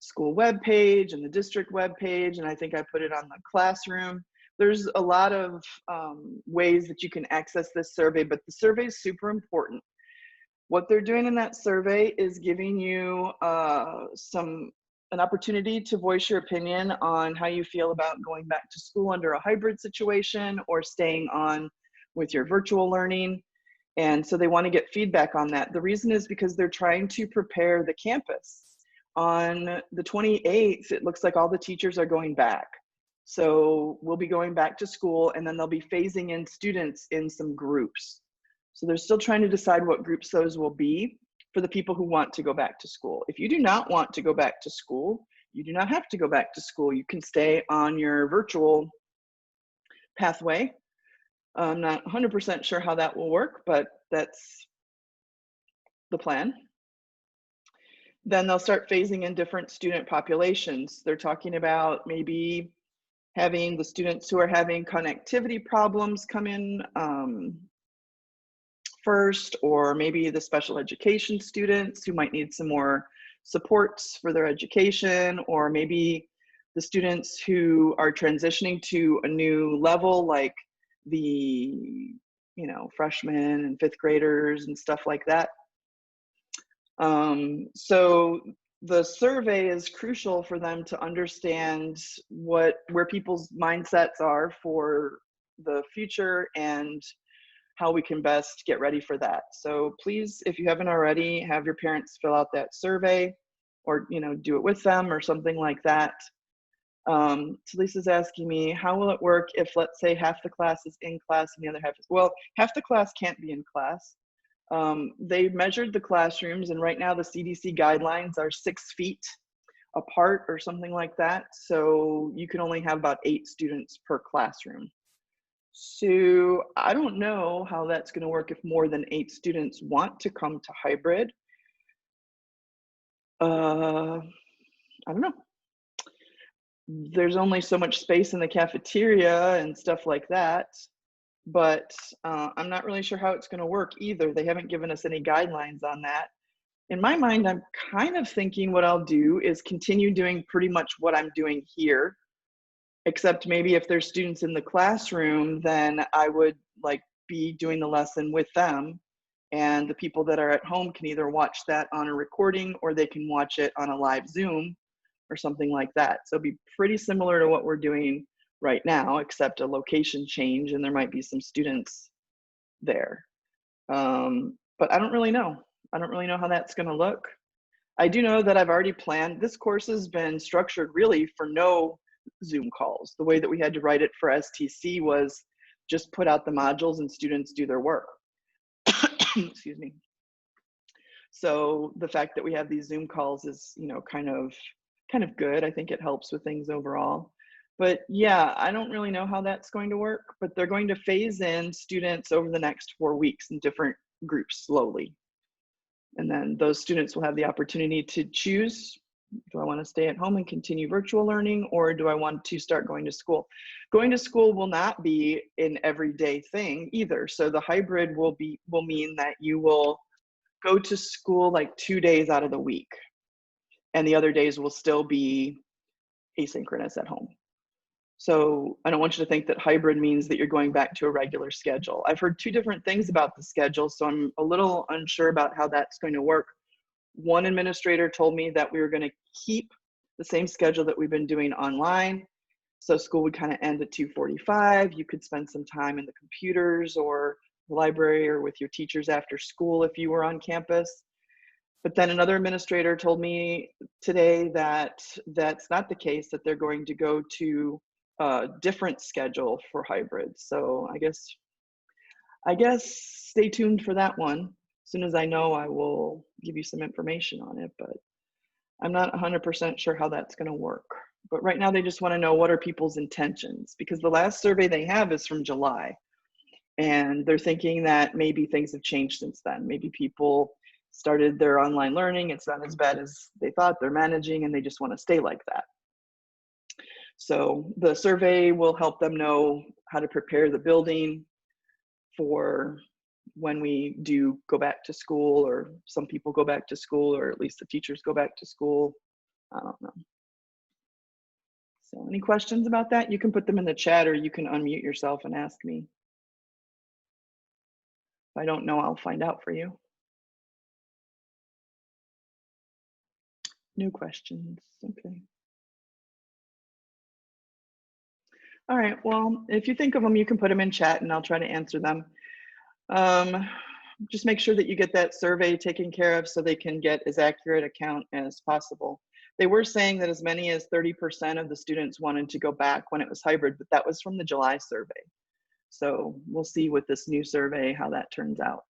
school web page and the district web page, and I think I put it on the classroom. There's a lot of ways that you can access this survey, but the survey is super important. What they're doing in that survey is giving you an opportunity to voice your opinion on how you feel about going back to school under a hybrid situation or staying on with your virtual learning. And so they want to get feedback on that. The reason is because they're trying to prepare the campus. On the 28th, it looks like all the teachers are going back. So we'll be going back to school, and then they'll be phasing in students in some groups. So they're still trying to decide what groups those will be for the people who want to go back to school. If you do not want to go back to school, you do not have to go back to school. You can stay on your virtual pathway. I'm not 100% sure how that will work, but that's the plan. Then they'll start phasing in different student populations. They're talking about maybe having the students who are having connectivity problems come in first, or maybe the special education students who might need some more supports for their education, or maybe the students who are transitioning to a new level, like the freshmen and fifth graders and stuff like that. So the survey is crucial for them to understand where people's mindsets are for the future and how we can best get ready for that. So please, if you haven't already, have your parents fill out that survey, or do it with them or something like that. So Lisa's asking me, how will it work if, let's say, half the class is in class and the other half is, well, half the class can't be in class. They measured the classrooms, and right now the CDC guidelines are 6 feet apart or something like that. So you can only have about 8 students per classroom. So I don't know how that's going to work if more than 8 students want to come to hybrid. I don't know. There's only so much space in the cafeteria and stuff like that, but I'm not really sure how it's going to work either. They haven't given us any guidelines on that. In my mind, I'm kind of thinking what I'll do is continue doing pretty much what I'm doing here, except maybe if there's students in the classroom, then I would be doing the lesson with them, and the people that are at home can either watch that on a recording or they can watch it on a live Zoom or something like that. So it'd be pretty similar to what we're doing right now, except a location change, and there might be some students there. But I don't really know. I don't really know how that's going to look. I do know that I've already planned. This course has been structured really for no Zoom calls. The way that we had to write it for STC was just put out the modules and students do their work. Excuse me. So the fact that we have these Zoom calls is, kind of good. I think it helps with things overall. But yeah, I don't really know how that's going to work, but they're going to phase in students over the next 4 weeks in different groups slowly. And then those students will have the opportunity to choose, do I want to stay at home and continue virtual learning, or do I want to start going to school? Going to school will not be an everyday thing either. So the hybrid will mean that you will go to school 2 days out of the week, and the other days will still be asynchronous at home. So I don't want you to think that hybrid means that you're going back to a regular schedule. I've heard 2 different things about the schedule, so I'm a little unsure about how that's going to work. One administrator told me that we were going to keep the same schedule that we've been doing online. So school would kind of end at 2:45. You could spend some time in the computers or the library or with your teachers after school if you were on campus. But then another administrator told me today that that's not the case, that they're going to go to a different schedule for hybrid. So I guess stay tuned for that one. As soon as I know, I will give you some information on it, but I'm not 100% sure how that's going to work. But right now they just want to know what are people's intentions, because the last survey they have is from July, and they're thinking that maybe things have changed since then. Maybe people started their online learning, it's not as bad as they thought, they're managing, and they just want to stay like that. So the survey will help them know how to prepare the building for when we do go back to school, or some people go back to school, or at least the teachers go back to school. I don't know. So any questions about that? You can put them in the chat or you can unmute yourself and ask me. If I don't know, I'll find out for you. No questions. Okay. All right. Well, if you think of them, you can put them in chat and I'll try to answer them. Just make sure that you get that survey taken care of so they can get as accurate a count as possible. They were saying that as many as 30% of the students wanted to go back when it was hybrid, but that was from the July survey. So we'll see with this new survey how that turns out.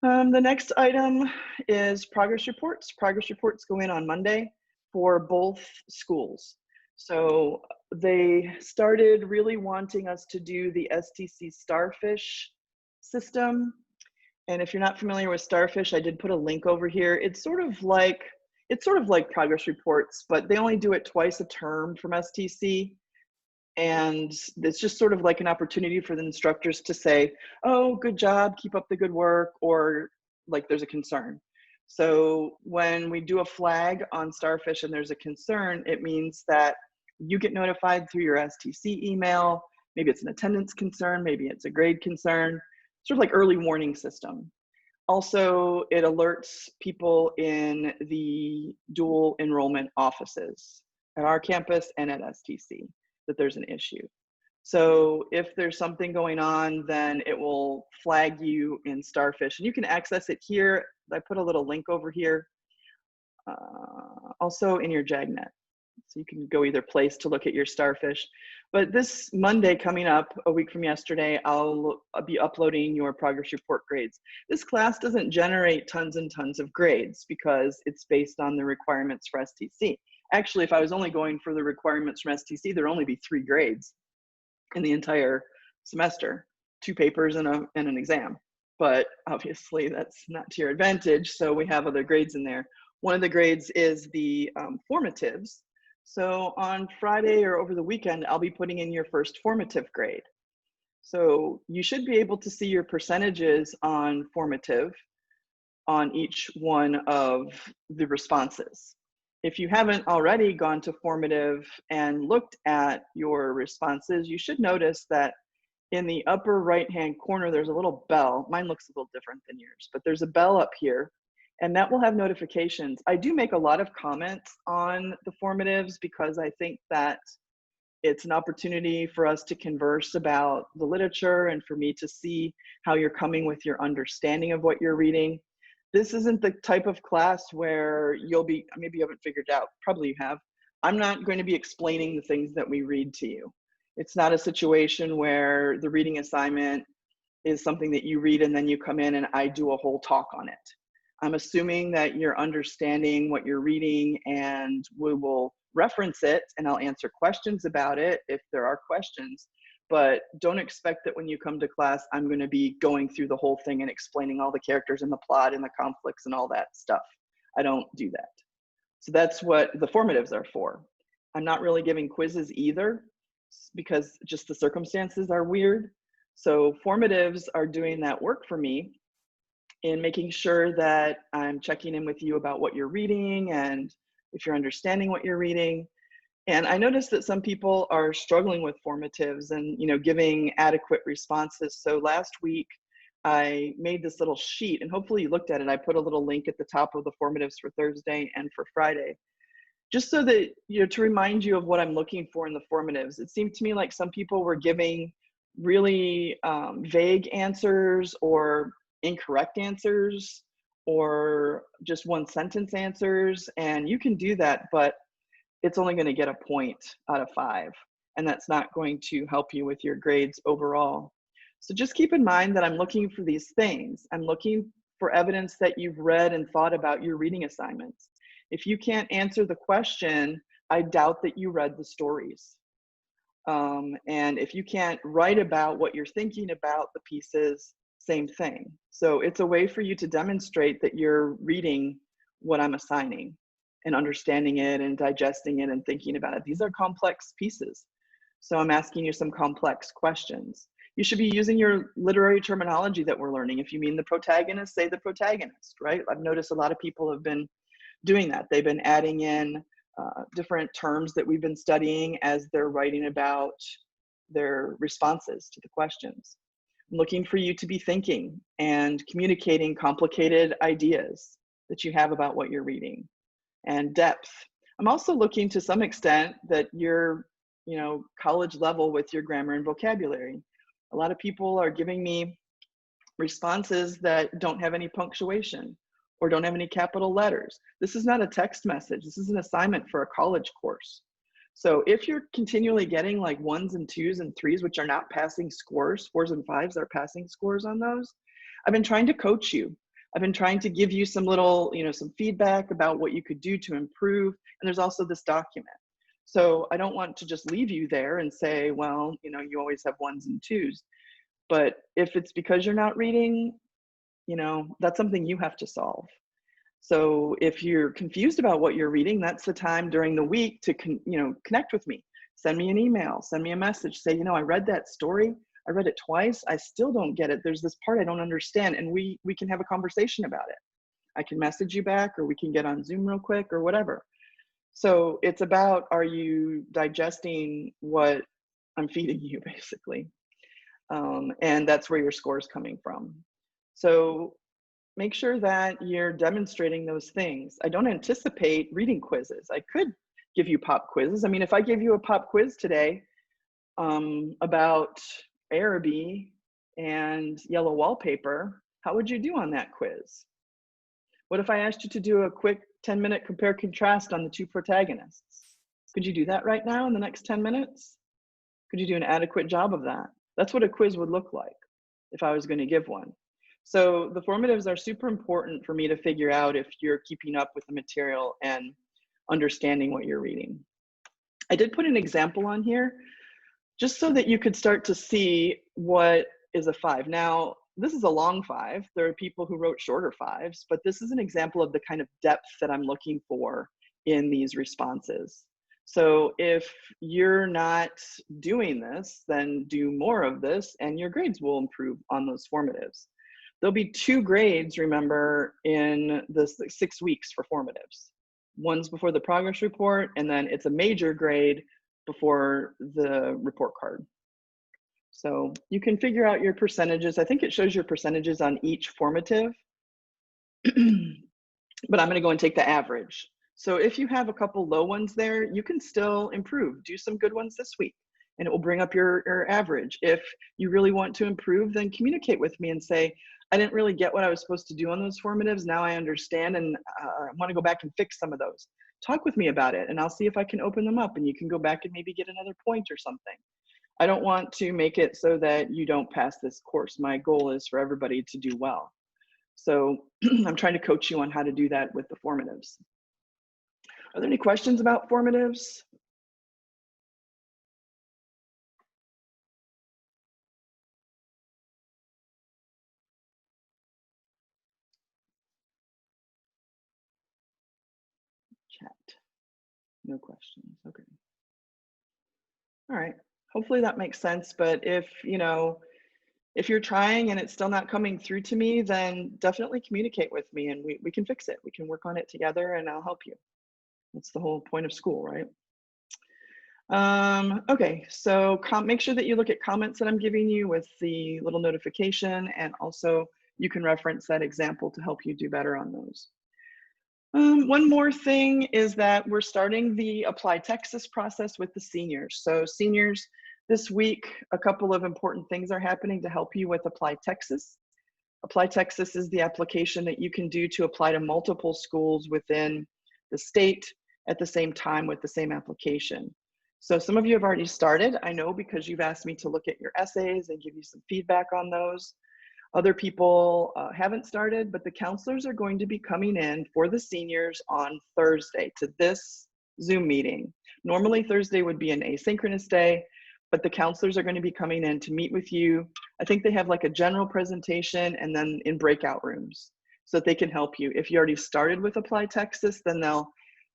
The next item is progress reports. Progress reports go in on Monday for both schools. So they started really wanting us to do the STC Starfish system. And if you're not familiar with Starfish, I did put a link over here. It's sort of like progress reports, but they only do it twice a term from STC. And it's just sort of like an opportunity for the instructors to say, oh, good job, keep up the good work, or like there's a concern. So when we do a flag on Starfish and there's a concern, it means that you get notified through your STC email. Maybe it's an attendance concern, maybe it's a grade concern, sort of like early warning system. Also, it alerts people in the dual enrollment offices at our campus and at STC that there's an issue. So if there's something going on, then it will flag you in Starfish. And you can access it here. I put a little link over here, also in your JAGNet. So you can go either place to look at your Starfish. But this Monday coming up, a week from yesterday, I'll be uploading your progress report grades. This class doesn't generate tons and tons of grades because it's based on the requirements for STC. Actually, if I was only going for the requirements from STC, there'd only be 3 grades in the entire semester, 2 papers and an exam. But obviously that's not to your advantage, so we have other grades in there. One of the grades is the formatives. So on Friday or over the weekend, I'll be putting in your first formative grade. So you should be able to see your percentages on formative on each one of the responses. If you haven't already gone to formative and looked at your responses, you should notice that in the upper right-hand corner, there's a little bell. Mine looks a little different than yours, but there's a bell up here, and that will have notifications. I do make a lot of comments on the formatives because I think that it's an opportunity for us to converse about the literature and for me to see how you're coming with your understanding of what you're reading. This isn't the type of class where you'll be, maybe you haven't figured out, probably you have. I'm not going to be explaining the things that we read to you. It's not a situation where the reading assignment is something that you read and then you come in and I do a whole talk on it. I'm assuming that you're understanding what you're reading and we will reference it and I'll answer questions about it if there are questions. But don't expect that when you come to class, I'm going to be going through the whole thing and explaining all the characters and the plot and the conflicts and all that stuff. I don't do that. So that's what the formatives are for. I'm not really giving quizzes either because just the circumstances are weird. So formatives are doing that work for me in making sure that I'm checking in with you about what you're reading and if you're understanding what you're reading. And I noticed that some people are struggling with formatives and, you know, giving adequate responses. So last week I made this little sheet and hopefully you looked at it. I put a little link at the top of the formatives for Thursday and for Friday, just so that, you know, to remind you of what I'm looking for in the formatives. It seemed to me like some people were giving really vague answers or incorrect answers or just 1-sentence answers. And you can do that, but it's only going to get a point out of 5. And that's not going to help you with your grades overall. So just keep in mind that I'm looking for these things. I'm looking for evidence that you've read and thought about your reading assignments. If you can't answer the question, I doubt that you read the stories. And if you can't write about what you're thinking about the pieces, same thing. So it's a way for you to demonstrate that you're reading what I'm assigning and understanding it and digesting it and thinking about it. These are complex pieces. So I'm asking you some complex questions. You should be using your literary terminology that we're learning. If you mean the protagonist, say the protagonist, right? I've noticed a lot of people have been doing that. They've been adding in different terms that we've been studying as they're writing about their responses to the questions. I'm looking for you to be thinking and communicating complicated ideas that you have about what you're reading, and depth. I'm also looking to some extent that you're, college level with your grammar and vocabulary. A lot of people are giving me responses that don't have any punctuation or don't have any capital letters. This is not a text message. This is an assignment for a college course. So if you're continually getting like 1s and 2s and 3s, which are not passing scores, 4s and 5s are passing scores on those, I've been trying to coach you. I've been trying to give you some little, some feedback about what you could do to improve. And there's also this document. So I don't want to just leave you there and say, well, you always have 1s and 2s. But if it's because you're not reading, that's something you have to solve. So if you're confused about what you're reading, that's the time during the week to connect with me. Send me an email, send me a message, say, I read that story. I read it twice. I still don't get it. There's this part I don't understand. And we can have a conversation about it. I can message you back, or we can get on Zoom real quick, or whatever. So it's about, are you digesting what I'm feeding you, basically? And that's where your score is coming from. So make sure that you're demonstrating those things. I don't anticipate reading quizzes. I could give you pop quizzes. I mean, if I gave you a pop quiz today about Araby and yellow wallpaper, how would you do on that quiz? What if I asked you to do a quick 10-minute compare contrast on the two protagonists? Could you do that right now in the next 10 minutes? Could you do an adequate job of that? That's what a quiz would look like if I was going to give one. So the formatives are super important for me to figure out if you're keeping up with the material and understanding what you're reading. I did put an example on here just so that you could start to see what is a 5. Now, this is a long 5. There are people who wrote shorter 5s, but this is an example of the kind of depth that I'm looking for in these responses. So if you're not doing this, then do more of this and your grades will improve on those formatives. There'll be 2 grades, remember, in the 6 weeks for formatives. One's before the progress report, and then it's a major grade before the report card. So you can figure out your percentages. I think it shows your percentages on each formative, but I'm going to go and take the average. So if you have a couple low ones there, you can still improve. Do some good ones this week, and it will bring up your average. If you really want to improve, then communicate with me and say, I didn't really get what I was supposed to do on those formatives. Now I understand, and I want to go back and fix some of those. Talk with me about it, and I'll see if I can open them up, and you can go back and maybe get another point or something. I don't want to make it so that you don't pass this course. My goal is for everybody to do well. So I'm trying to coach you on how to do that with the formatives. Are there any questions about formatives? Chat. No questions. Okay. All right. Hopefully that makes sense. But if you're trying and it's still not coming through to me, then definitely communicate with me and we can fix it. We can work on it together and I'll help you. That's the whole point of school, right? Okay, so make sure that you look at comments that I'm giving you with the little notification, and also you can reference that example to help you do better on those. One more thing is that we're starting the Apply Texas process with the seniors. So seniors, this week, a couple of important things are happening to help you with Apply Texas. Apply Texas is the application that you can do to apply to multiple schools within the state at the same time with the same application. So some of you have already started, I know, because you've asked me to look at your essays and give you some feedback on those. Other people haven't started, but the counselors are going to be coming in for the seniors on Thursday to this Zoom meeting. Normally Thursday would be an asynchronous day, but the counselors are going to be coming in to meet with you. I think they have like a general presentation and then in breakout rooms so that they can help you. If you already started with Apply Texas, then they'll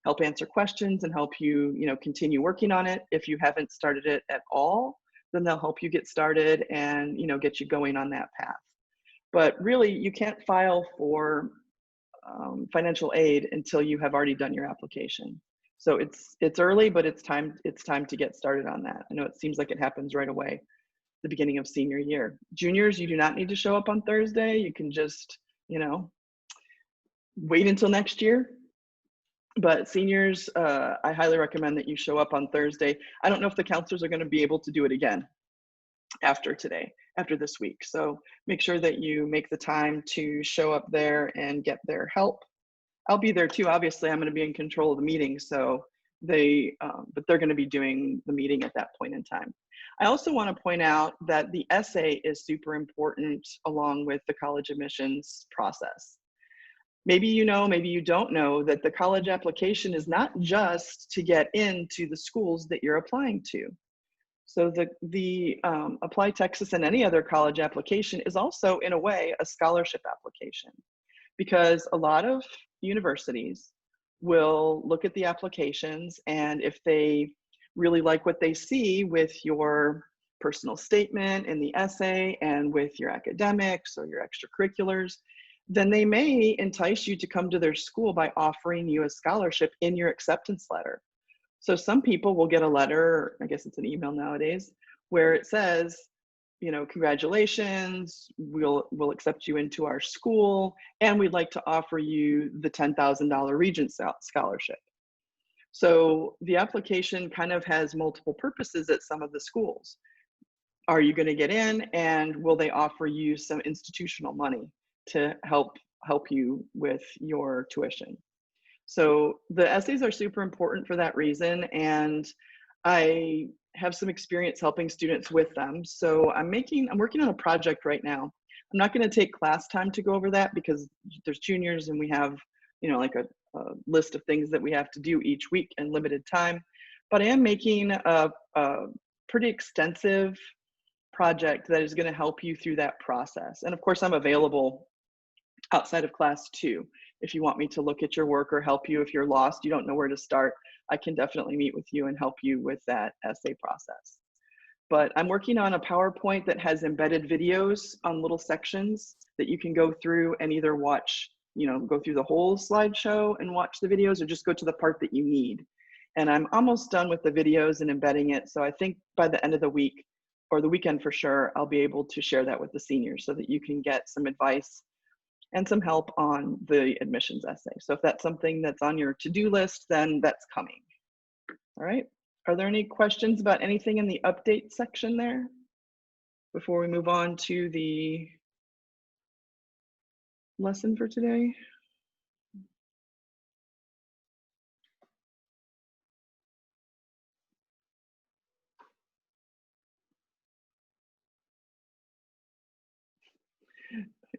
help answer questions and help you, continue working on it. If you haven't started it at all, then they'll help you get started and, get you going on that path. But really, you can't file for financial aid until you have already done your application. So it's early, but it's time to get started on that. I know it seems like it happens right away, the beginning of senior year. Juniors, you do not need to show up on Thursday. You can just, wait until next year. But seniors, I highly recommend that you show up on Thursday. I don't know if the counselors are going to be able to do it again after this week. So make sure that you make the time to show up there and get their help. I'll be there too. Obviously, I'm going to be in control of the meeting, so but they're going to be doing the meeting at that point in time. I also want to point out that the essay is super important along with the college admissions process. Maybe you know, maybe you don't know that the college application is not just to get into the schools that you're applying to. So the Apply Texas and any other college application is also, in a way, a scholarship application, because a lot of universities will look at the applications, and if they really like what they see with your personal statement and the essay and with your academics or your extracurriculars, then they may entice you to come to their school by offering you a scholarship in your acceptance letter. So some people will get a letter, I guess it's an email nowadays, where it says, congratulations, we'll accept you into our school, and we'd like to offer you the $10,000 Regent Scholarship. So the application kind of has multiple purposes at some of the schools. Are you going to get in, and will they offer you some institutional money to help you with your tuition? So the essays are super important for that reason, and I have some experience helping students with them. So I'm working on a project right now. I'm not going to take class time to go over that because there's juniors and we have, like a list of things that we have to do each week in limited time. But I am making a pretty extensive project that is going to help you through that process. And of course, I'm available outside of class too. If you want me to look at your work or help you if you're lost, you don't know where to start, I can definitely meet with you and help you with that essay process. But I'm working on a PowerPoint that has embedded videos on little sections that you can go through and either watch, go through the whole slideshow and watch the videos, or just go to the part that you need. And I'm almost done with the videos and embedding it. So I think by the end of the week, or the weekend for sure, I'll be able to share that with the seniors so that you can get some advice and some help on the admissions essay. So if that's something that's on your to-do list, then that's coming. All right. Are there any questions about anything in the update section there before we move on to the lesson for today?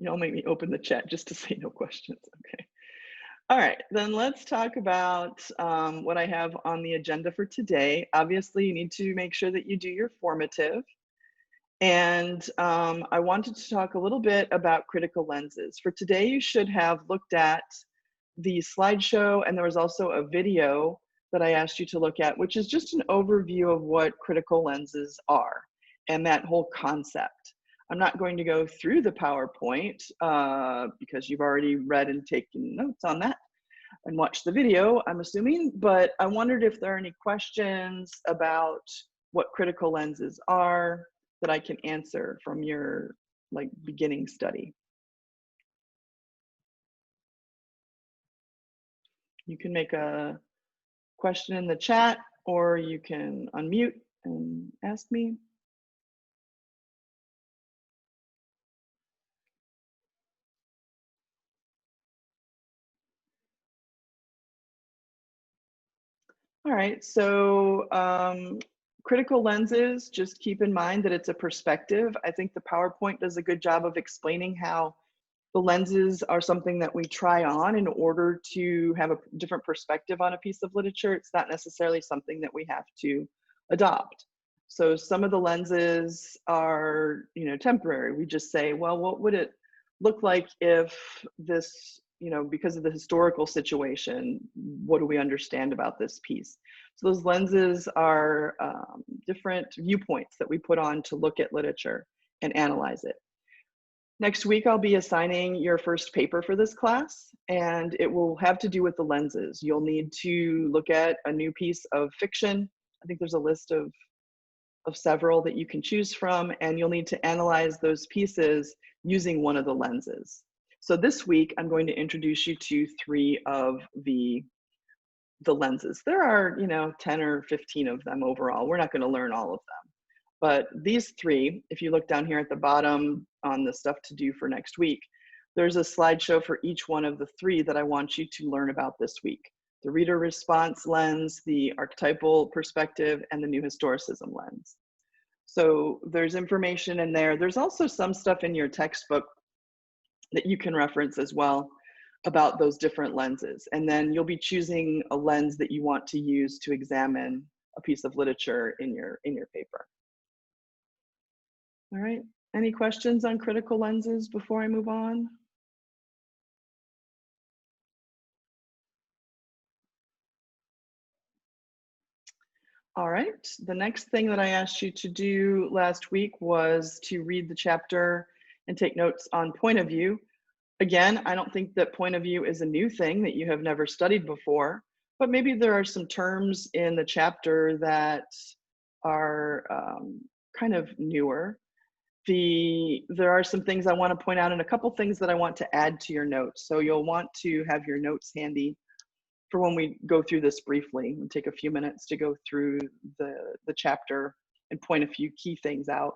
Y'all make me open the chat just to say no questions. Okay. All right, then let's talk about what I have on the agenda for today. Obviously, you need to make sure that you do your formative. And I wanted to talk a little bit about critical lenses. For today, you should have looked at the slideshow, and there was also a video that I asked you to look at, which is just an overview of what critical lenses are and that whole concept. I'm not going to go through the PowerPoint because you've already read and taken notes on that and watched the video, I'm assuming, but I wondered if there are any questions about what critical lenses are that I can answer from your beginning study. You can make a question in the chat, or you can unmute and ask me. All right, so critical lenses, just keep in mind that it's a perspective. I think the PowerPoint does a good job of explaining how the lenses are something that we try on in order to have a different perspective on a piece of literature. It's not necessarily something that we have to adopt. So some of the lenses are, temporary. We just say, well, what would it look like if this, because of the historical situation, what do we understand about this piece? So those lenses are different viewpoints that we put on to look at literature and analyze it. Next week, I'll be assigning your first paper for this class, and it will have to do with the lenses. You'll need to look at a new piece of fiction. I think there's a list of several that you can choose from, and you'll need to analyze those pieces using one of the lenses. So this week, I'm going to introduce you to 3 of the lenses. There are, 10 or 15 of them overall. We're not going to learn all of them. But these 3, if you look down here at the bottom on the stuff to do for next week, there's a slideshow for each one of the 3 that I want you to learn about this week. The reader response lens, the archetypal perspective, and the new historicism lens. So there's information in there. There's also some stuff in your textbook that you can reference as well about those different lenses. And then you'll be choosing a lens that you want to use to examine a piece of literature in your paper. All right, any questions on critical lenses before I move on? All right, the next thing that I asked you to do last week was to read the chapter and take notes on point of view. Again, I don't think that point of view is a new thing that you have never studied before, but maybe there are some terms in the chapter that are kind of newer. There are some things I want to point out and a couple things that I want to add to your notes. So you'll want to have your notes handy for when we go through this briefly and take a few minutes to go through the chapter and point a few key things out.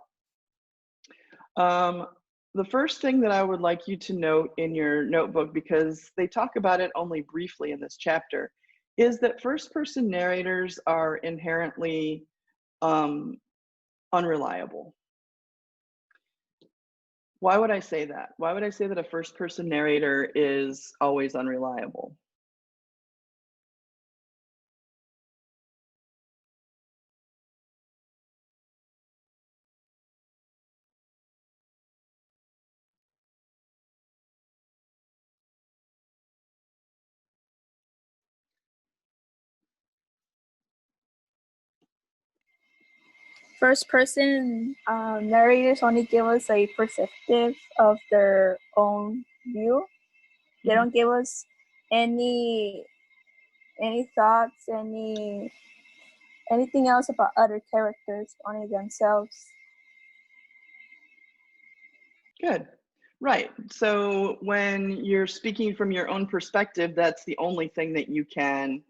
The first thing that I would like you to note in your notebook, because they talk about it only briefly in this chapter, is that first-person narrators are inherently unreliable. Why would I say that? Why would I say that a first-person narrator is always unreliable? First person narrators only give us a perspective of their own view. They don't give us any thoughts, anything else about other characters, only themselves. Good. Right. So when you're speaking from your own perspective, that's the only thing that you can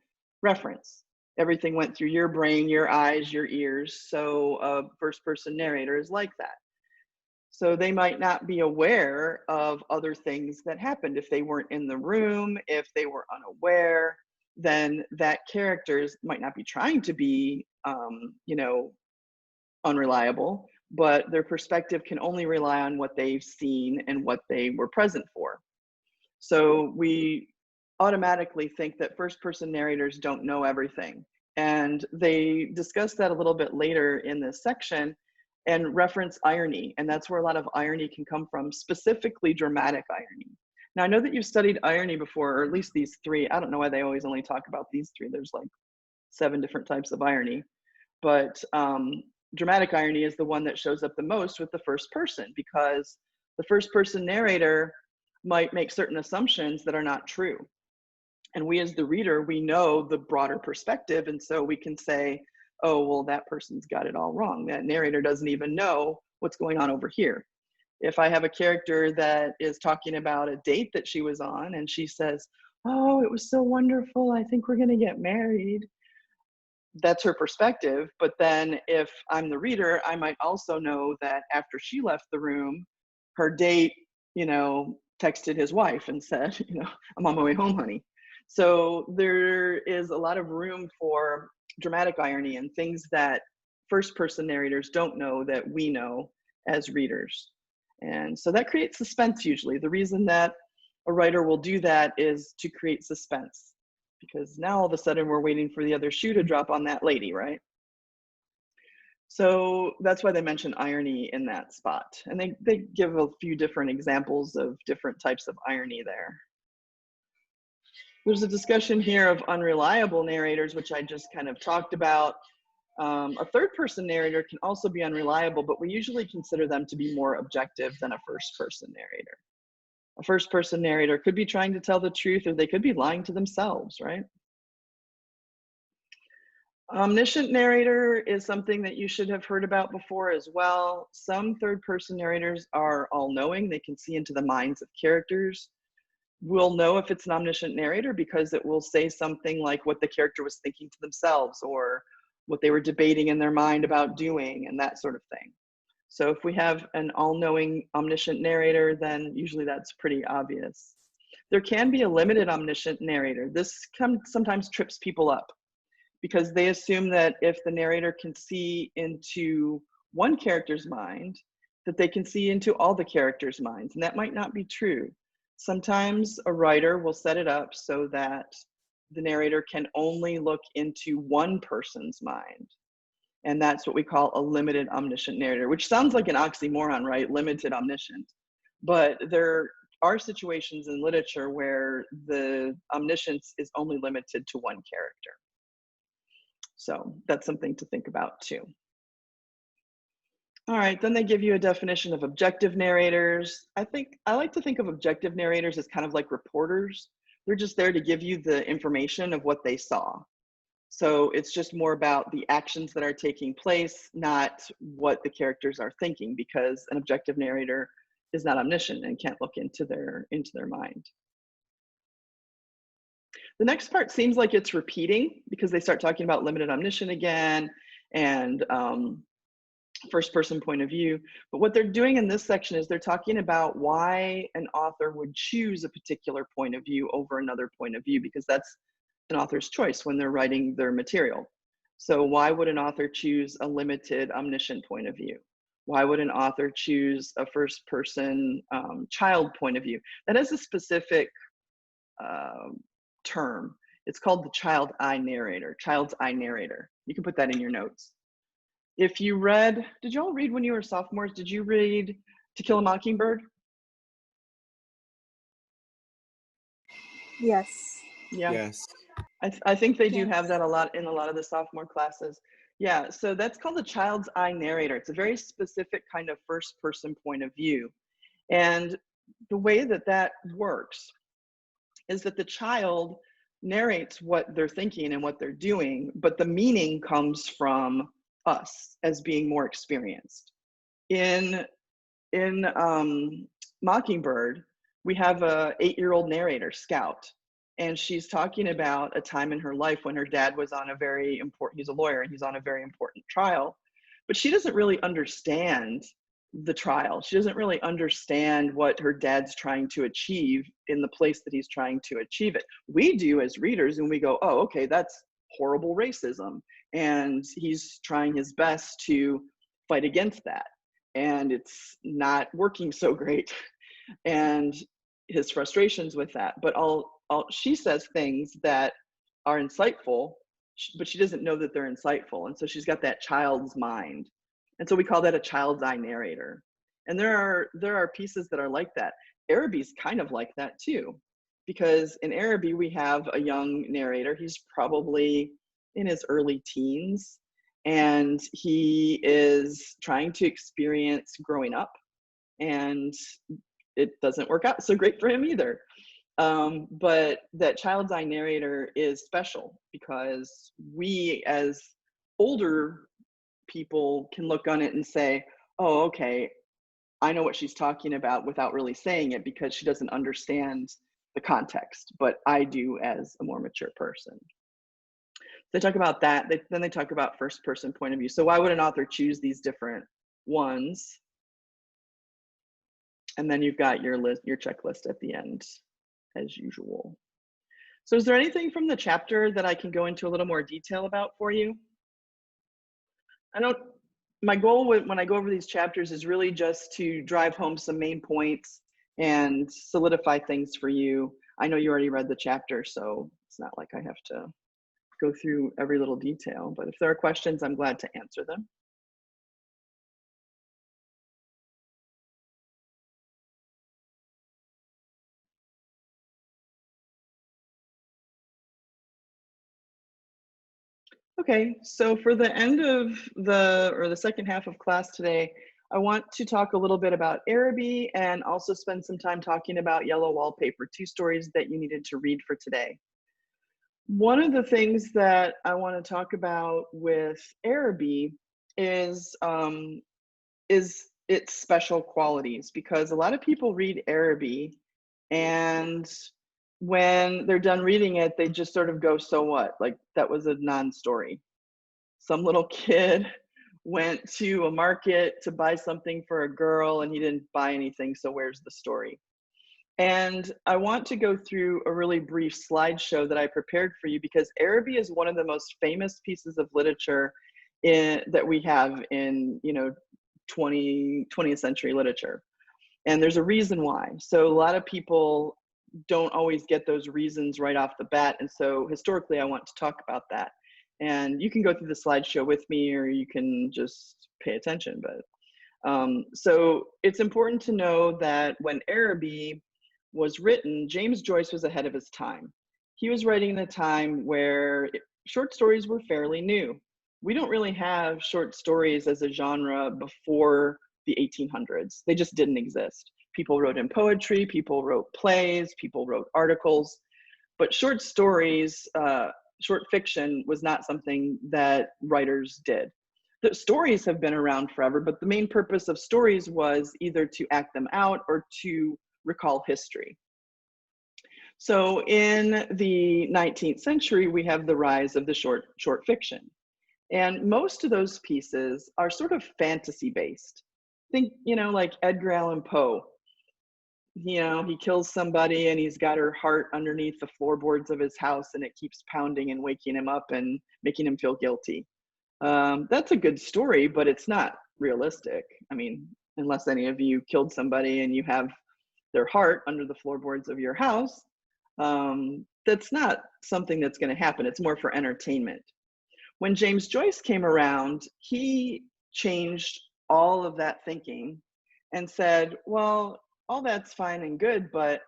reference. Everything went through your brain, your eyes, your ears. So a first-person narrator is like that. So they might not be aware of other things that happened. If they weren't in the room, if they were unaware, then that character might not be trying to be, unreliable, but their perspective can only rely on what they've seen and what they were present for. So we automatically think that first-person narrators don't know everything. And they discuss that a little bit later in this section and reference irony. And that's where a lot of irony can come from, specifically dramatic irony. Now, I know that you've studied irony before, or at least these 3. I don't know why they always only talk about these 3. There's like 7 different types of irony. But dramatic irony is the one that shows up the most with the first person, because the first person narrator might make certain assumptions that are not true. And we as the reader, we know the broader perspective, and so we can say, oh, well, that person's got it all wrong. That narrator doesn't even know what's going on over here. If I have a character that is talking about a date that she was on and she says, oh, it was so wonderful, I think we're gonna get married. That's her perspective. But then if I'm the reader, I might also know that after she left the room, her date, texted his wife and said, I'm on my way home, honey. So there is a lot of room for dramatic irony and things that first person narrators don't know that we know as readers. And so that creates suspense usually. The reason that a writer will do that is to create suspense, because now all of a sudden we're waiting for the other shoe to drop on that lady, right? So that's why they mention irony in that spot. And they give a few different examples of different types of irony there. There's a discussion here of unreliable narrators, which I just kind of talked about. A third person narrator can also be unreliable, but we usually consider them to be more objective than a first person narrator. A first person narrator could be trying to tell the truth, or they could be lying to themselves, right? Omniscient narrator is something that you should have heard about before as well. Some third person narrators are all knowing, they can see into the minds of characters. We'll know if it's an omniscient narrator because it will say something like what the character was thinking to themselves, or what they were debating in their mind about doing, and that sort of thing. So if we have an all-knowing omniscient narrator, then usually that's pretty obvious. There can be a limited omniscient narrator. This sometimes trips people up because they assume that if the narrator can see into one character's mind, that they can see into all the characters' minds, and that might not be true. Sometimes a writer will set it up so that the narrator can only look into one person's mind. And that's what we call a limited omniscient narrator, which sounds like an oxymoron, right? Limited omniscient. But there are situations in literature where the omniscience is only limited to one character. So that's something to think about too. All right, then they give you a definition of objective narrators. I like to think of objective narrators as kind of like reporters. They're just there to give you the information of what they saw. So it's just more about the actions that are taking place, not what the characters are thinking, because an objective narrator is not omniscient and can't look into their mind. The next part seems like it's repeating because they start talking about limited omniscient again and first person point of view. But what they're doing in this section is they're talking about why an author would choose a particular point of view over another point of view, because that's an author's choice when they're writing their material. So why would an author choose a limited omniscient point of view? Why would an author choose a first person child point of view? That is a specific term. It's called the child's eye narrator. You can put that in your notes. If you read, did you all read when you were sophomores? Did you read To Kill a Mockingbird? Yes. Yeah. Yes. I think they do Yes. have that a lot in a lot of the sophomore classes. Yeah, so that's called the child's eye narrator. It's a very specific kind of first person point of view. And the way that that works is that the child narrates what they're thinking and what they're doing, but the meaning comes from us as being more experienced. In Mockingbird, we have a 8-year-old narrator, Scout, and she's talking about a time in her life when her dad was on a very important, he's a lawyer and he's on a very important trial, but she doesn't really understand the trial. She doesn't really understand what her dad's trying to achieve in the place that he's trying to achieve it. We do as readers, and we go, oh, okay, that's horrible racism. And he's trying his best to fight against that. And it's not working so great. And his frustrations with that. But she says things that are insightful, but she doesn't know that they're insightful. And so she's got that child's mind. And so we call that a child's eye narrator. And there are pieces that are like that. Araby's kind of like that too, because in Araby we have a young narrator. He's probably in his early teens, and he is trying to experience growing up, and it doesn't work out so great for him either. But that child's eye narrator is special because we as older people can look on it and say, oh, okay, I know what she's talking about without really saying it because she doesn't understand the context, but I do as a more mature person. They talk about that. Then they talk about first person point of view. So why would an author choose these different ones? And then you've got your checklist at the end, as usual. So is there anything from the chapter that I can go into a little more detail about for you? My goal when I go over these chapters is really just to drive home some main points and solidify things for you. I know you already read the chapter, so it's not like I have to go through every little detail, but if there are questions, I'm glad to answer them. Okay, so for the end of the second half of class today, I want to talk a little bit about Araby and also spend some time talking about Yellow Wallpaper, two stories that you needed to read for today. One of the things that I want to talk about with Araby is um, is its special qualities, because a lot of people read Araby and when they're done reading it, they just sort of go, so what? Like that was a non-story. Some little kid went to a market to buy something for a girl and he didn't buy anything, so where's the story? And I want to go through a really brief slideshow that I prepared for you, because Araby is one of the most famous pieces of literature that we have in 20th century literature. And there's a reason why. So a lot of people don't always get those reasons right off the bat. And so historically, I want to talk about that. And you can go through the slideshow with me, or you can just pay attention. But so it's important to know that when Araby was written, James Joyce was ahead of his time. He was writing in a time where short stories were fairly new. We don't really have short stories as a genre before the 1800s. They just didn't exist. People wrote in poetry, people wrote plays, people wrote articles, but short stories, short fiction was not something that writers did. The stories have been around forever, but the main purpose of stories was either to act them out or to recall history. So in the 19th century, we have the rise of the short fiction. And most of those pieces are sort of fantasy based. Think, like Edgar Allan Poe. He kills somebody and he's got her heart underneath the floorboards of his house and it keeps pounding and waking him up and making him feel guilty. That's a good story, but it's not realistic. I mean, unless any of you killed somebody and you have their heart under the floorboards of your house, that's not something that's going to happen. It's more for entertainment. When James Joyce came around, he changed all of that thinking and said, well, all that's fine and good, but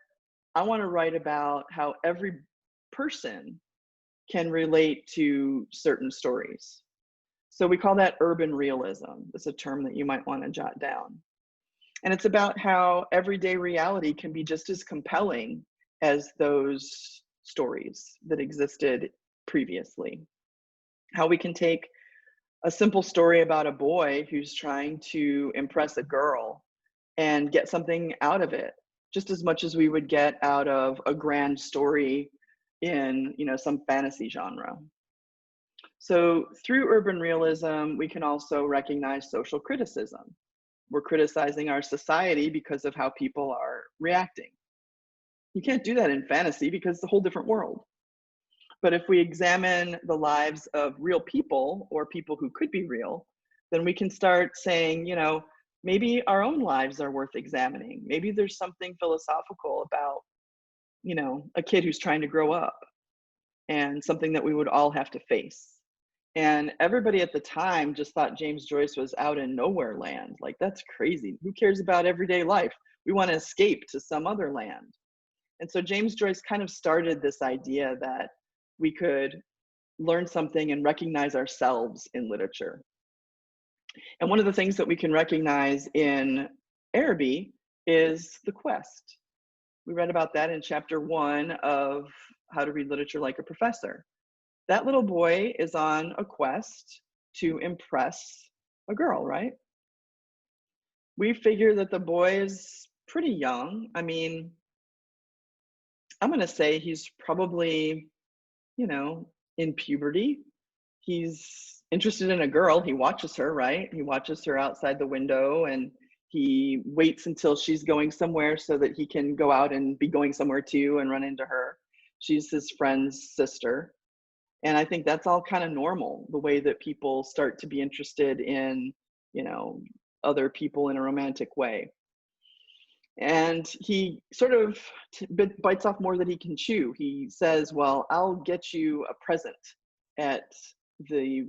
I want to write about how every person can relate to certain stories. So we call that urban realism. It's a term that you might want to jot down. And it's about how everyday reality can be just as compelling as those stories that existed previously. How we can take a simple story about a boy who's trying to impress a girl and get something out of it, just as much as we would get out of a grand story in, some fantasy genre. So through urban realism, we can also recognize social criticism. We're criticizing our society because of how people are reacting. You can't do that in fantasy because it's a whole different world. But if we examine the lives of real people or people who could be real, then we can start saying, maybe our own lives are worth examining. Maybe there's something philosophical about, a kid who's trying to grow up, and something that we would all have to face. And everybody at the time just thought James Joyce was out in nowhere land. Like, that's crazy. Who cares about everyday life? We want to escape to some other land. And so James Joyce kind of started this idea that we could learn something and recognize ourselves in literature. And one of the things that we can recognize in Araby is the quest. We read about that in chapter 1 of How to Read Literature Like a Professor. That little boy is on a quest to impress a girl, right? We figure that the boy is pretty young. I mean, I'm going to say he's probably, in puberty. He's interested in a girl. He watches her, right? He watches her outside the window and he waits until she's going somewhere so that he can go out and be going somewhere too and run into her. She's his friend's sister. And I think that's all kind of normal, the way that people start to be interested in, other people in a romantic way. And he sort of bites off more than he can chew. He says, well, I'll get you a present at the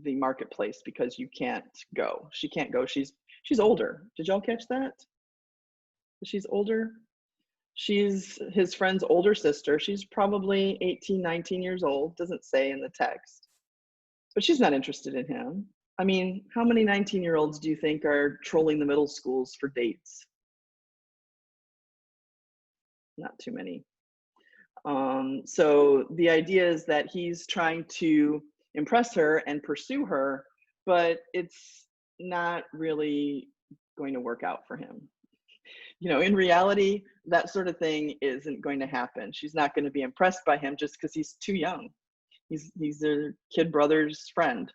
marketplace because you can't go. She can't go. She's older. Did y'all catch that? She's older. She's his friend's older sister. She's probably 18, 19 years old. Doesn't say in the text. but she's not interested in him. I mean, how many 19-year-olds do you think are trolling the middle schools for dates? Not too many. So the idea is that he's trying to impress her and pursue her, but it's not really going to work out for him. You know, in reality, that sort of thing isn't going to happen. She's not going to be impressed by him just because he's too young. He's their kid brother's friend.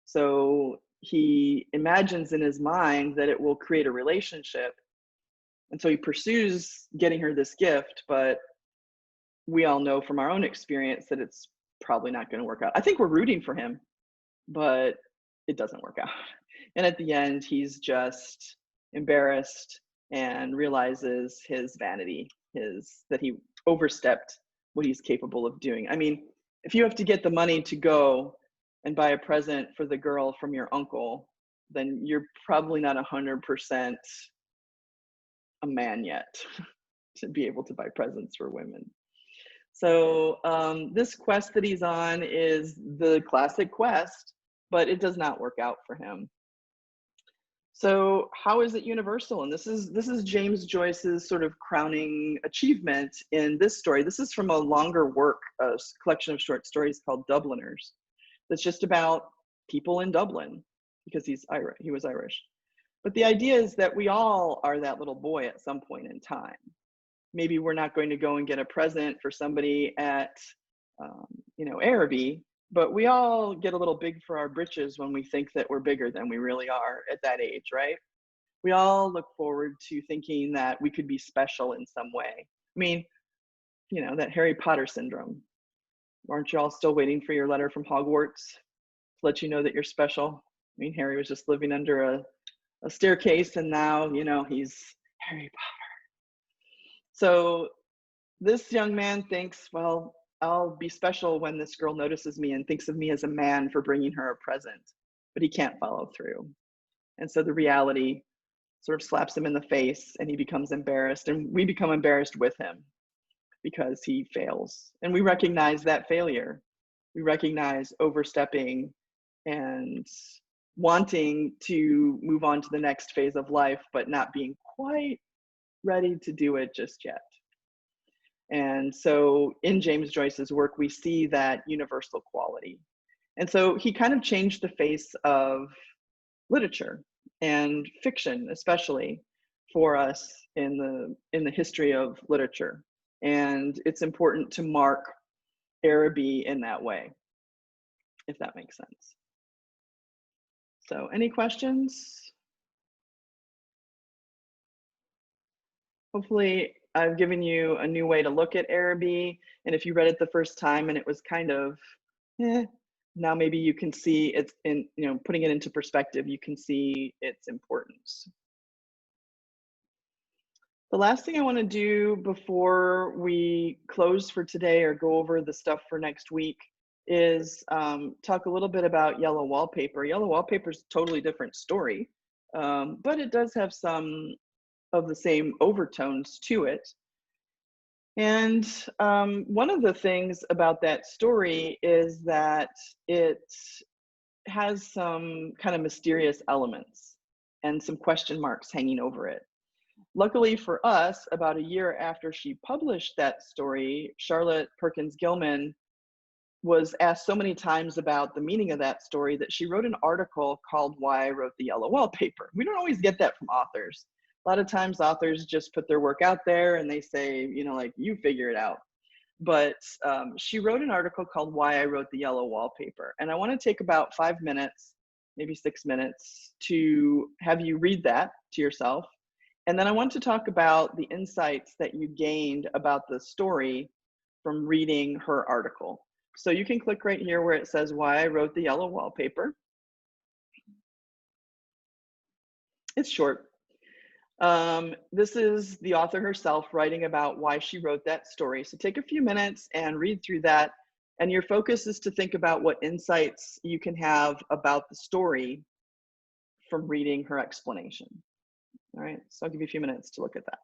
So he imagines in his mind that it will create a relationship. And so he pursues getting her this gift, but we all know from our own experience that it's probably not going to work out. I think we're rooting for him, but it doesn't work out. And at the end, he's just embarrassed and realizes his vanity, his that he overstepped what he's capable of doing. I mean, if you have to get the money to go and buy a present for the girl from your uncle, then you're probably not 100% a man yet to be able to buy presents for women. So this quest that he's on is the classic quest, but it does not work out for him. So how is it universal? And this is James Joyce's sort of crowning achievement in this story. This is from a longer work, a collection of short stories called Dubliners. That's just about people in Dublin because he's Irish. He was Irish. But the idea is that we all are that little boy at some point in time. Maybe we're not going to go and get a present for somebody at, Araby, but we all get a little big for our britches when we think that we're bigger than we really are at that age, right? We all look forward to thinking that we could be special in some way. I mean, that Harry Potter syndrome. Aren't you all still waiting for your letter from Hogwarts to let you know that you're special? I mean, Harry was just living under a staircase, and now, he's Harry Potter. So this young man thinks, well, I'll be special when this girl notices me and thinks of me as a man for bringing her a present, but he can't follow through. And so the reality sort of slaps him in the face and he becomes embarrassed, and we become embarrassed with him because he fails. And we recognize that failure. We recognize overstepping and wanting to move on to the next phase of life, but not being quite ready to do it just yet. And so in James Joyce's work, we see that universal quality. And so he kind of changed the face of literature and fiction, especially for us in the history of literature. And it's important to mark Araby in that way, if that makes sense. So any questions? Hopefully I've given you a new way to look at Araby. And if you read it the first time and it was kind of, now maybe you can see it's in, putting it into perspective, you can see its importance. The last thing I want to do before we close for today or go over the stuff for next week is talk a little bit about Yellow Wallpaper. Yellow Wallpaper is a totally different story, but it does have some of the same overtones to it. And one of the things about that story is that it has some kind of mysterious elements and some question marks hanging over it. Luckily for us, about a year after she published that story, Charlotte Perkins Gilman was asked so many times about the meaning of that story that she wrote an article called Why I Wrote the Yellow Wallpaper. We don't always get that from authors. A lot of times authors just put their work out there and they say, you figure it out. But she wrote an article called Why I Wrote the Yellow Wallpaper. And I want to take about 5 minutes, maybe 6 minutes, to have you read that to yourself. And then I want to talk about the insights that you gained about the story from reading her article. So you can click right here where it says Why I Wrote the Yellow Wallpaper. It's short. This is the author herself writing about why she wrote that story. So take a few minutes and read through that. And your focus is to think about what insights you can have about the story from reading her explanation. All right, so I'll give you a few minutes to look at that.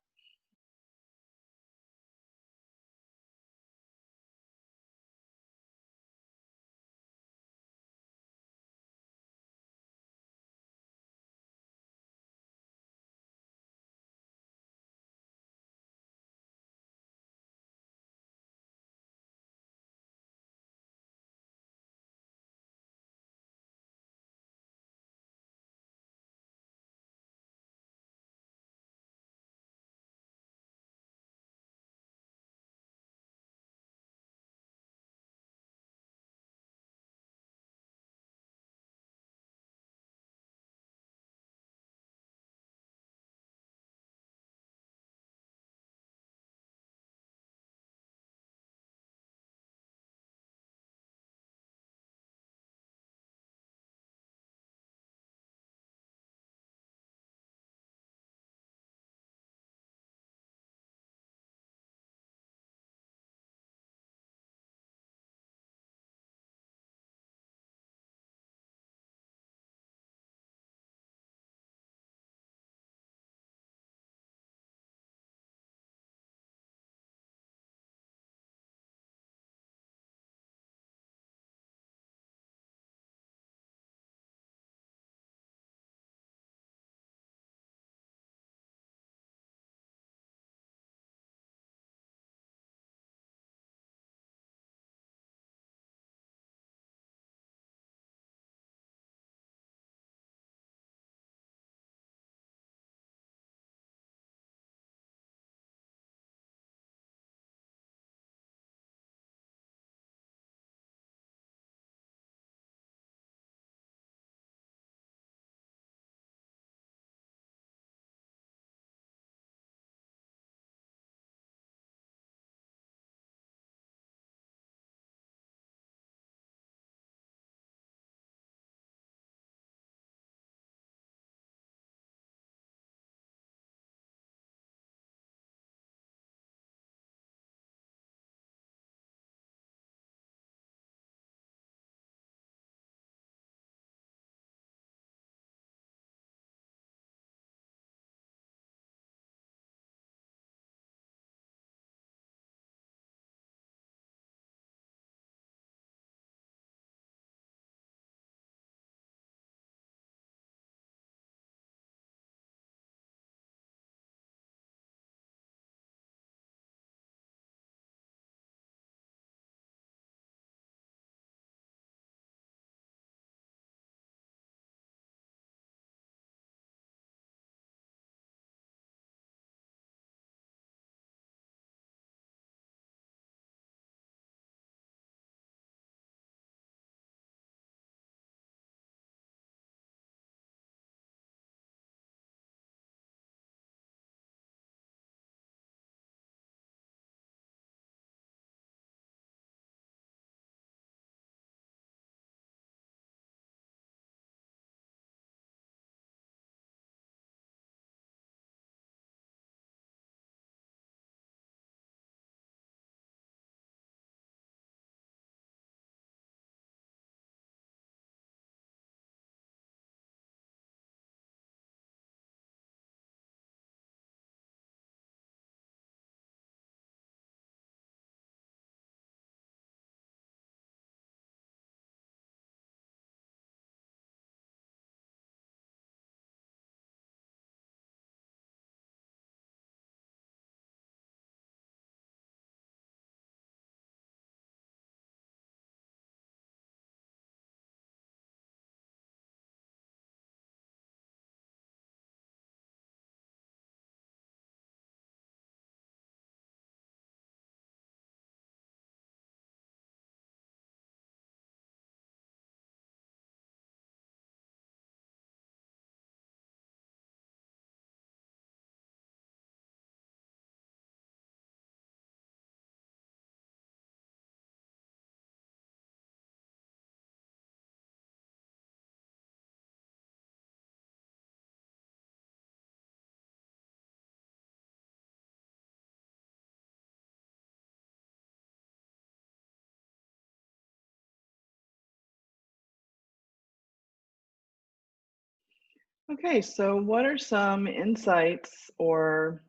Okay, so what are some insights or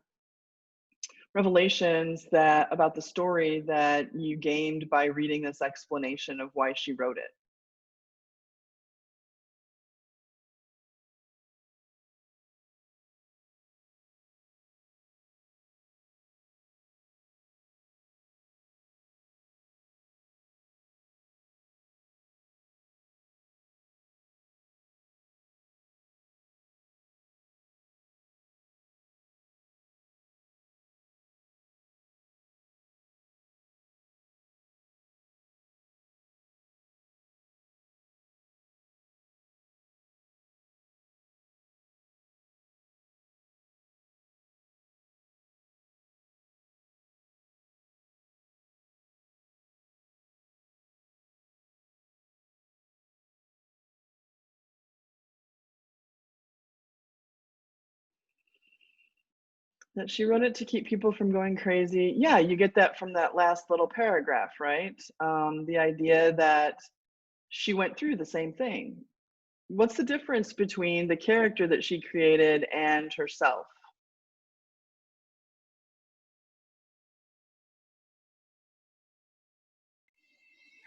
revelations that about the story that you gained by reading this explanation of why she wrote it? That she wrote it to keep people from going crazy. Yeah, you get that from that last little paragraph, right? The idea that she went through the same thing. What's the difference between the character that she created and herself?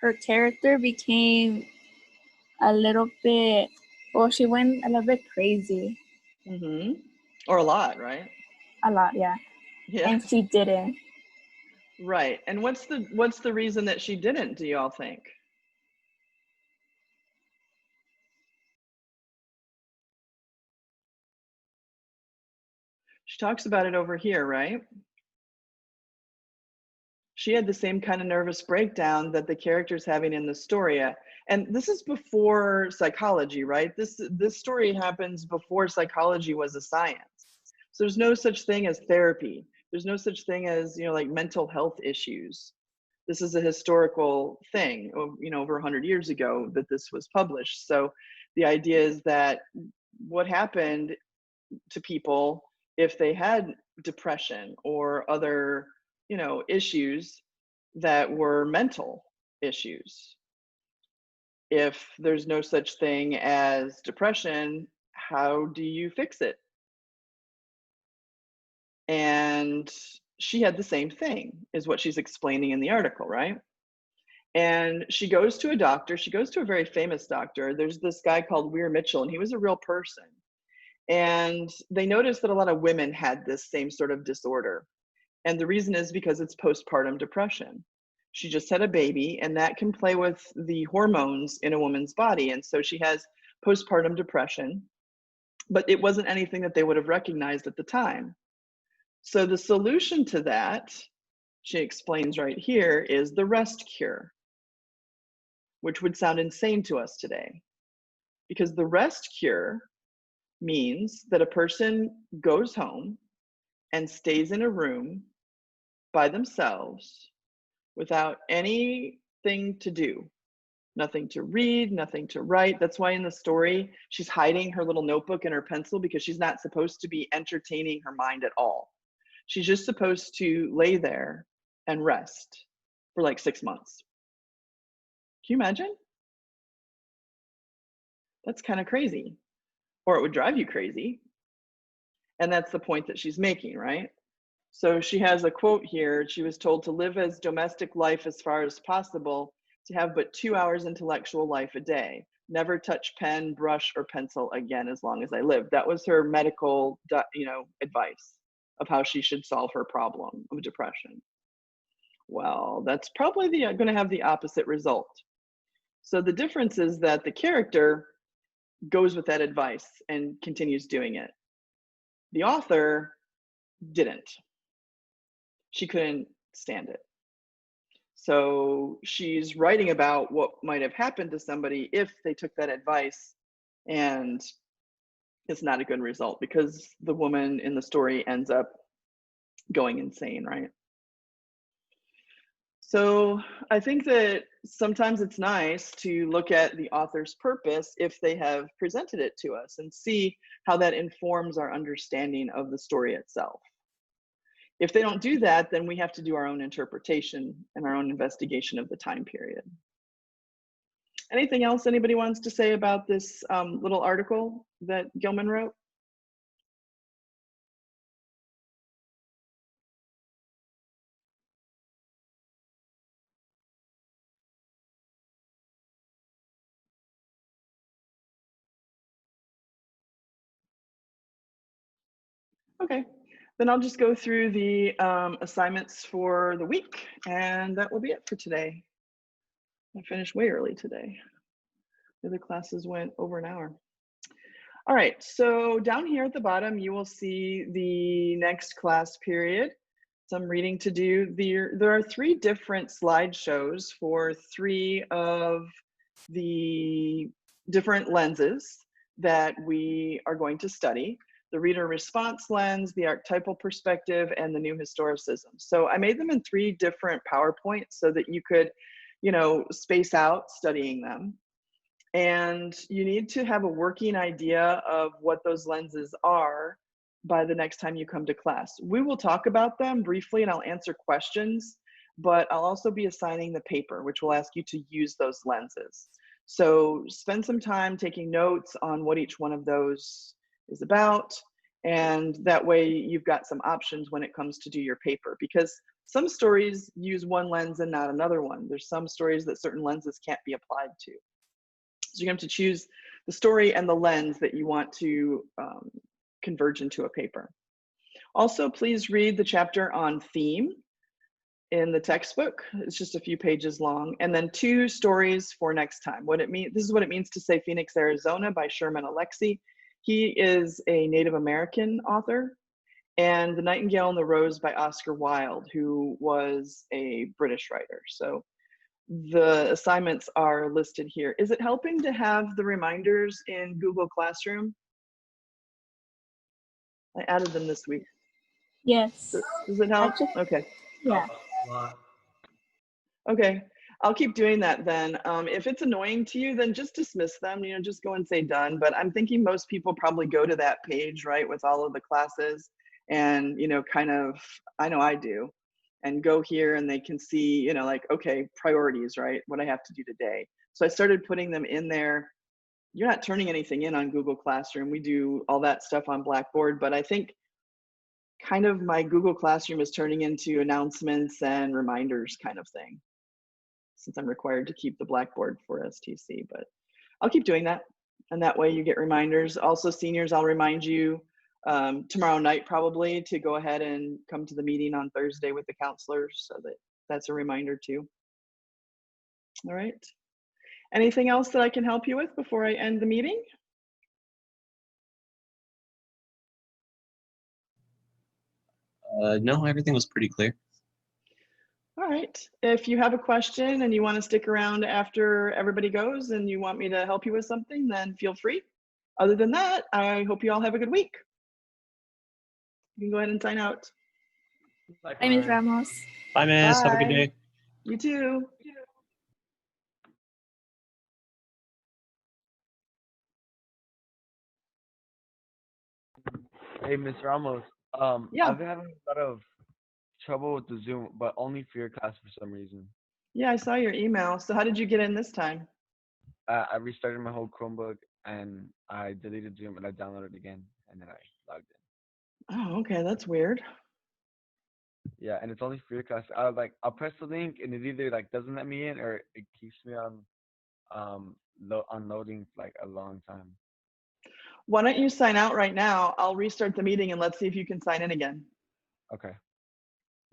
Her character became a little bit, well, she went a little bit crazy. Hmm. Or a lot, right? A lot, yeah. Yeah, And she didn't. right. And what's the reason that she didn't, do y'all think? She talks about it over here, right? She had the same kind of nervous breakdown that the character's having in the story. And this is before psychology, right? This story happens before psychology was a science. So there's no such thing as therapy. There's no such thing as, like mental health issues. This is a historical thing, over 100 years ago that this was published. So the idea is that what happened to people if they had depression or other, issues that were mental issues. If there's no such thing as depression, how do you fix it? And she had the same thing, is what she's explaining in the article, right? And she goes to a doctor. She goes to a very famous doctor. There's this guy called Weir Mitchell, and he was a real person. And they noticed that a lot of women had this same sort of disorder. And the reason is because it's postpartum depression. She just had a baby, and that can play with the hormones in a woman's body. And so she has postpartum depression, but it wasn't anything that they would have recognized at the time. So the solution to that, she explains right here, is the rest cure, which would sound insane to us today. Because the rest cure means that a person goes home and stays in a room by themselves without anything to do, nothing to read, nothing to write. That's why in the story, she's hiding her little notebook and her pencil because she's not supposed to be entertaining her mind at all. She's just supposed to lay there and rest for like 6 months. Can you imagine? That's kind of crazy. Or it would drive you crazy. And that's the point that she's making, right? So she has a quote here. She was told to live as domestic life as far as possible, to have but 2 hours intellectual life a day. Never touch pen, brush, or pencil again as long as I live. That was her medical, advice of how she should solve her problem of depression. Well, that's probably going to have the opposite result. So the difference is that the character goes with that advice and continues doing it. The author didn't. She couldn't stand it. So she's writing about what might have happened to somebody if they took that advice, and it's not a good result because the woman in the story ends up going insane, right? So I think that sometimes it's nice to look at the author's purpose if they have presented it to us and see how that informs our understanding of the story itself. If they don't do that, then we have to do our own interpretation and our own investigation of the time period. Anything else anybody wants to say about this little article that Gilman wrote? Okay, then I'll just go through the assignments for the week, and that will be it for today. I finished way early today. The other classes went over an hour. All right, so down here at the bottom, you will see the next class period. Some reading to do. There are 3 different slideshows for 3 of the different lenses that we are going to study: the reader response lens, the archetypal perspective, and the new historicism. So I made them in 3 different PowerPoints so that you could, space out studying them. And you need to have a working idea of what those lenses are by the next time you come to class. We will talk about them briefly and I'll answer questions, but I'll also be assigning the paper, which will ask you to use those lenses. So spend some time taking notes on what each one of those is about. And that way you've got some options when it comes to do your paper, because some stories use one lens and not another one. There's some stories that certain lenses can't be applied to. So you have to choose the story and the lens that you want to converge into a paper. Also, please read the chapter on theme in the textbook. It's just a few pages long. And then 2 stories for next time. This is what it means to say Phoenix, Arizona by Sherman Alexie. He is a Native American author. And The Nightingale and the Rose by Oscar Wilde, who was a British writer. So the assignments are listed here. Is it helping to have the reminders in Google Classroom? I added them this week. Yes. Does it help? Okay. Yeah. Okay, I'll keep doing that then. If it's annoying to you, then just dismiss them, just go and say done. But I'm thinking most people probably go to that page, right, with all of the classes and, kind of, I know I do, and go here and they can see, like, okay, priorities, right, what I have to do today. So I started putting them in there. You're not turning anything in on Google Classroom. We do all that stuff on Blackboard, but I think kind of my Google Classroom is turning into announcements and reminders kind of thing, since I'm required to keep the Blackboard for STC, but I'll keep doing that. And that way you get reminders. Also, seniors, I'll remind you tomorrow night probably to go ahead and come to the meeting on Thursday with the counselors, so that's a reminder too. All right. Anything else that I can help you with before I end the meeting? No, everything was pretty clear. All right. If you have a question and you want to stick around after everybody goes and you want me to help you with something, then feel free. Other than that, I hope you all have a good week. You can go ahead and sign out. Bye, Ms. Ramos. Bye, Miss. Have a good Bye. day. You too. Hey, Miss Ramos. Yeah. I've been having a lot of trouble with the Zoom, but only for your class for some reason. Yeah, I saw your email. So how did you get in this time? I restarted my whole Chromebook and I deleted Zoom and I downloaded it again and then I logged in. Oh, okay, that's weird. Yeah, and it's only for your class. I'll press the link and it either like doesn't let me in or it keeps me on unloading for like a long time. Why don't you sign out right now? I'll restart the meeting and let's see if you can sign in again. Okay.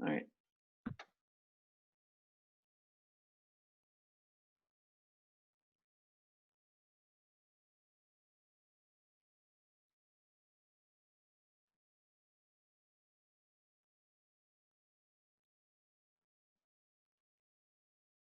All right.